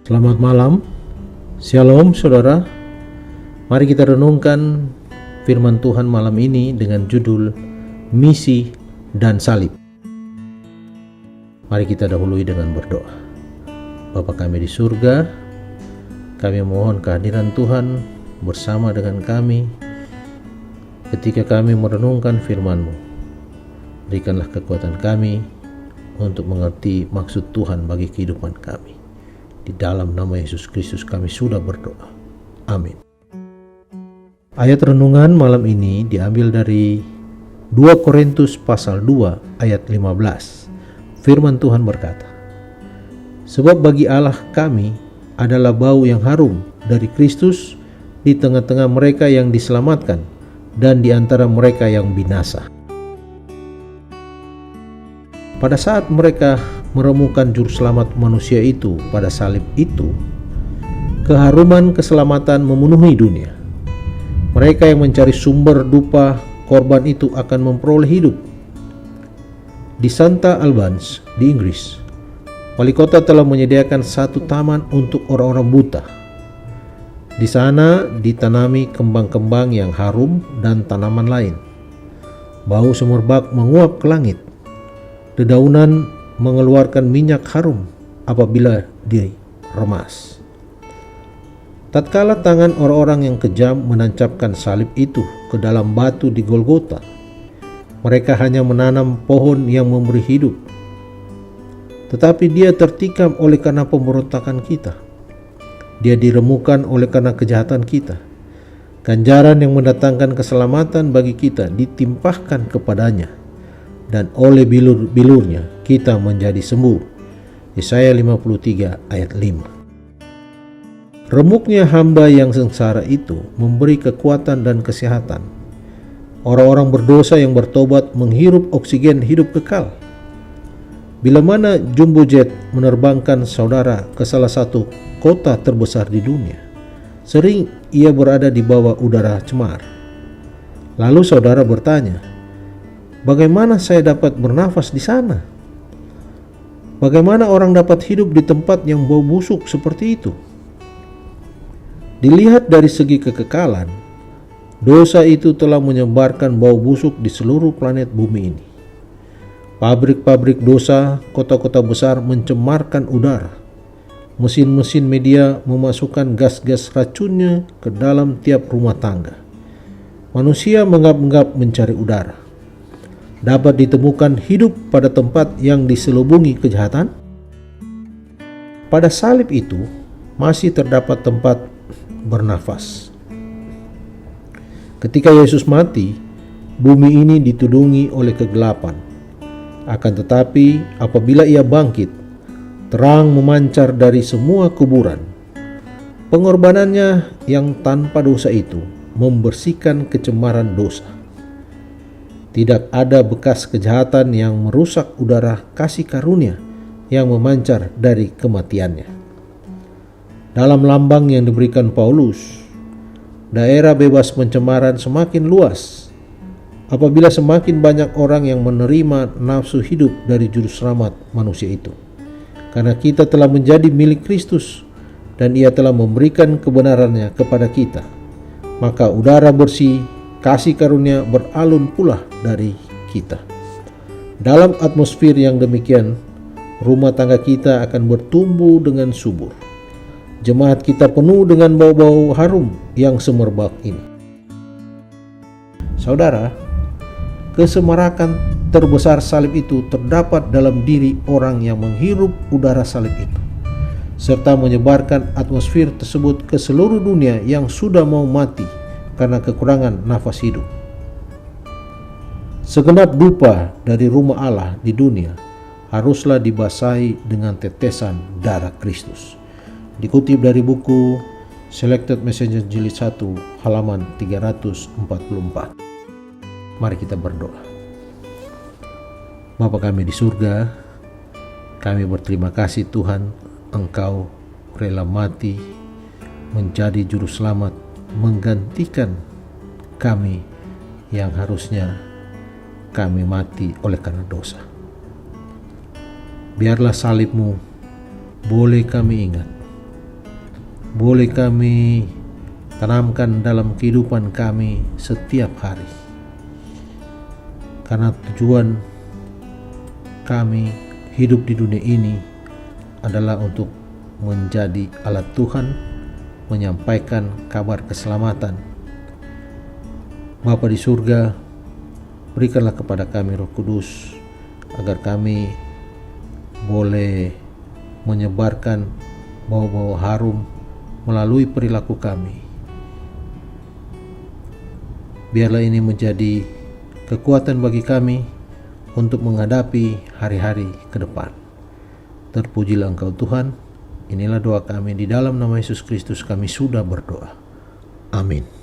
Selamat malam, Shalom saudara. Mari kita renungkan firman Tuhan malam ini dengan judul Misi dan Salib. Mari kita dahului dengan berdoa. Bapa kami di surga, kami mohon kehadiran Tuhan bersama dengan kami ketika kami merenungkan firman-Mu. Berikanlah kekuatan kami untuk mengerti maksud Tuhan bagi kehidupan kami. Di dalam nama Yesus Kristus kami sudah berdoa. Amin. Ayat renungan malam ini diambil dari 2 Korintus pasal 2 ayat 15. Firman Tuhan berkata, "Sebab bagi Allah kami adalah bau yang harum dari Kristus di tengah-tengah mereka yang diselamatkan dan di antara mereka yang binasa." Pada saat mereka meremukan juru selamat manusia itu pada salib itu, keharuman keselamatan memenuhi dunia. Mereka yang mencari sumber dupa korban itu akan memperoleh hidup. Di St. Albans, di Inggris, wali kota telah menyediakan satu taman untuk orang-orang buta. Di sana ditanami kembang-kembang yang harum dan tanaman lain. Bau semerbak menguap ke langit. Dedaunan mengeluarkan minyak harum apabila diremas. Tatkala tangan orang-orang yang kejam menancapkan salib itu ke dalam batu di Golgota, mereka hanya menanam pohon yang memberi hidup. Tetapi dia tertikam oleh karena pemberontakan kita. Dia diremukan oleh karena kejahatan kita. Ganjaran yang mendatangkan keselamatan bagi kita ditimpahkan kepadanya, dan oleh bilur-bilurnya kita menjadi sembuh. Yesaya 53 ayat 5. Remuknya hamba yang sengsara itu memberi kekuatan dan kesehatan. Orang-orang berdosa yang bertobat menghirup oksigen hidup kekal. Bila mana jumbo jet menerbangkan saudara ke salah satu kota terbesar di dunia, sering ia berada di bawah udara cemar. Lalu saudara bertanya, "Bagaimana saya dapat bernafas di sana? Bagaimana orang dapat hidup di tempat yang bau busuk seperti itu?" Dilihat dari segi kekekalan, dosa itu telah menyebarkan bau busuk di seluruh planet bumi ini. Pabrik-pabrik dosa, kota-kota besar mencemarkan udara. Mesin-mesin media memasukkan gas-gas racunnya ke dalam tiap rumah tangga. Manusia menggap-enggap mencari udara. Dapat ditemukan hidup pada tempat yang diselubungi kejahatan? Pada salib itu masih terdapat tempat bernafas. Ketika Yesus mati, bumi ini ditudungi oleh kegelapan. Akan tetapi apabila ia bangkit, terang memancar dari semua kuburan. Pengorbanannya yang tanpa dosa itu membersihkan kecemaran dosa. Tidak ada bekas kejahatan yang merusak udara kasih karunia yang memancar dari kematiannya. Dalam lambang yang diberikan Paulus, daerah bebas pencemaran semakin luas apabila semakin banyak orang yang menerima nafsu hidup dari juru selamat manusia itu. Karena kita telah menjadi milik Kristus dan Ia telah memberikan kebenarannya kepada kita, maka udara bersih kasih karunia beralun pula dari kita. Dalam atmosfer yang demikian, rumah tangga kita akan bertumbuh dengan subur. Jemaat kita penuh dengan bau-bau harum yang semerbak ini. Saudara, kesemarakan terbesar salib itu terdapat dalam diri orang yang menghirup udara salib itu, serta menyebarkan atmosfer tersebut ke seluruh dunia yang sudah mau mati karena kekurangan nafas hidup. Segenap dupa dari rumah Allah di dunia haruslah dibasahi dengan tetesan darah Kristus. Dikutip dari buku Selected Messages Jilid 1 halaman 344. Mari kita berdoa. Bapa kami di surga, kami berterima kasih Tuhan, Engkau rela mati menjadi juru selamat, menggantikan kami yang harusnya kami mati oleh karena dosa. Biarlah salib-Mu boleh kami ingat boleh kami tanamkan dalam kehidupan kami setiap hari. Karena tujuan kami hidup di dunia ini adalah untuk menjadi alat Tuhan, menyampaikan kabar keselamatan. Bapa di surga, berikanlah kepada kami Roh Kudus agar kami boleh menyebarkan bau-bau harum melalui perilaku kami. Biarlah ini menjadi kekuatan bagi kami untuk menghadapi hari-hari ke depan. Terpujilah Engkau Tuhan. Inilah doa kami, di dalam nama Yesus Kristus kami sudah berdoa. Amin.